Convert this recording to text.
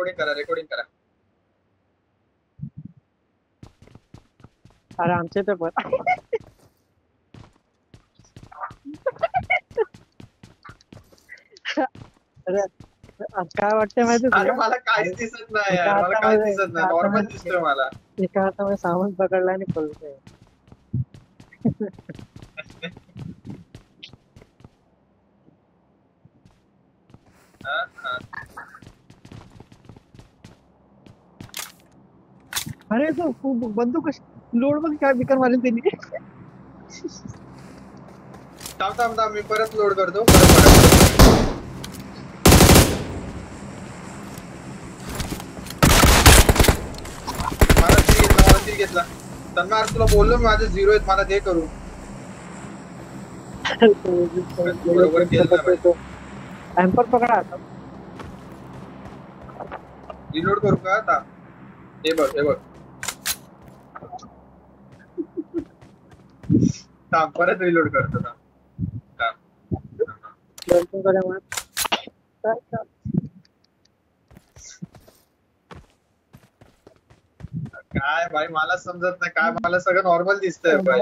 Recording करा. अरे आमचे तर पण अरे काय वाटतंय माहिती अरे तुला? मला काहीच दिसत नाही एका यार, मला काहीच हातामध्ये दिसत एका नाही, नॉर्मल हातामध्ये दिसतोय मला. एका हातामध्ये सामान पकडला आणि पळतोय. हा, हा. अरे तो बंदूक लोड बघ काय बिकर मारेल त्यांनी. थांब थांब थांब, मी परत लोड करतो, परत बघा. मला तीर घेतला. तन्मय तुला बोललो मी, माझे 0 आहेत, मला दे करू. तू बरोबर केलं नाही पाहिजे. एम्पर पकडा आता. रिलोड करू का आता? हे बघ हे बघ. थांब परत रिलोड करतो ना. काय भाई मला समजत नाही, काय मला सगळं नॉर्मल दिसतंय भाई.